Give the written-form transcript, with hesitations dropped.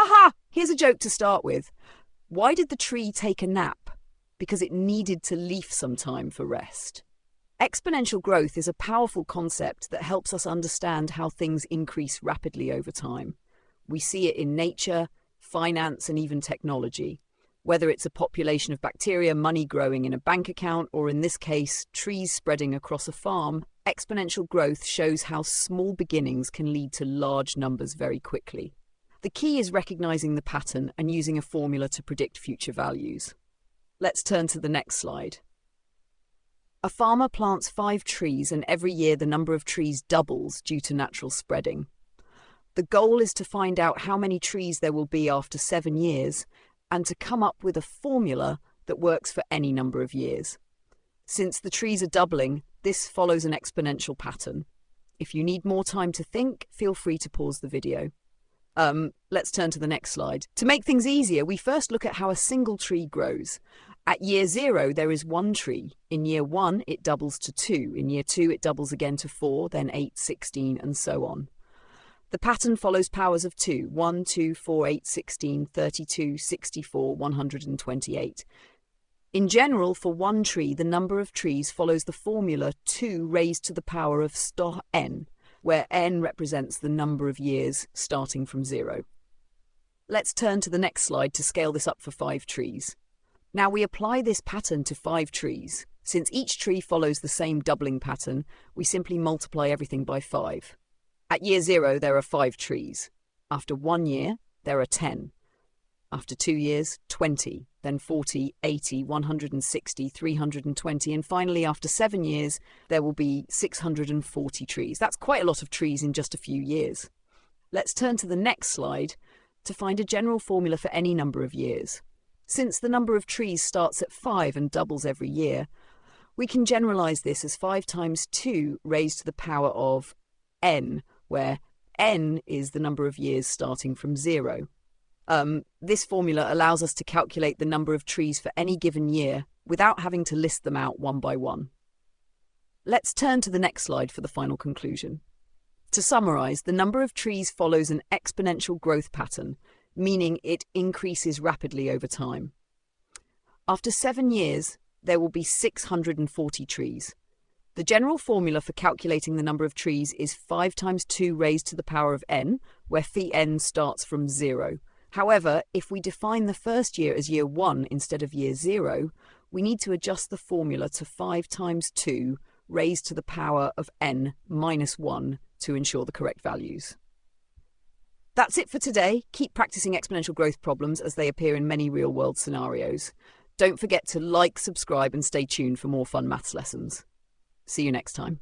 Haha! Here's a joke to start with. Why did the tree take a nap? Because it needed to leaf some time for rest. Exponential growth is a powerful concept that helps us understand how things increase rapidly over time. We see it in nature, finance, and even technology. Whether it's a population of bacteria, money growing in a bank account, or in this case, trees spreading across a farm, exponential growth shows how small beginnings can lead to large numbers very quickly. The key is recognizing the pattern and using a formula to predict future values. Let's turn to the next slide. A farmer plants 5 trees, and every year the number of trees doubles due to natural spreading. The goal is to find out how many trees there will be after 7 years and to come up with a formula that works for any number of years. Since the trees are doubling, this follows an exponential pattern. If you need more time to think, feel free to pause the video. Let's turn to the next slide. To make things easier, we first look at how a single tree grows. At year 0, there is 1 tree. In year 1, it doubles to 2. In year 2, it doubles again to 4, then 8, 16, and so on. The pattern follows powers of 2, 1, 2, 4, 8, 16, 32, 64, 128. In general, for 1 tree, the number of trees follows the formula 2 raised to the power of n, where n represents the number of years starting from 0. Let's turn to the next slide to scale this up for 5 trees. Now we apply this pattern to 5 trees. Since each tree follows the same doubling pattern, we simply multiply everything by 5. At year 0, there are 5 trees. After 1 year, there are 10. After 2 years, 20, then 40, 80, 160, 320, and finally after 7 years, there will be 640 trees. That's quite a lot of trees in just a few years. Let's turn to the next slide to find a general formula for any number of years. Since the number of trees starts at 5 and doubles every year, we can generalize this as 5 times 2 raised to the power of n, where n is the number of years starting from 0. This formula allows us to calculate the number of trees for any given year without having to list them out one by one. Let's turn to the next slide for the final conclusion. To summarize, the number of trees follows an exponential growth pattern, meaning it increases rapidly over time. After 7 years, there will be 640 trees. The general formula for calculating the number of trees is 5 times 2 raised to the power of n, where phi n starts from 0. However, if we define the first year as year 1 instead of year 0, we need to adjust the formula to 5 times 2 raised to the power of n minus 1 to ensure the correct values. That's it for today. Keep practicing exponential growth problems as they appear in many real-world scenarios. Don't forget to like, subscribe, and stay tuned for more fun maths lessons. See you next time.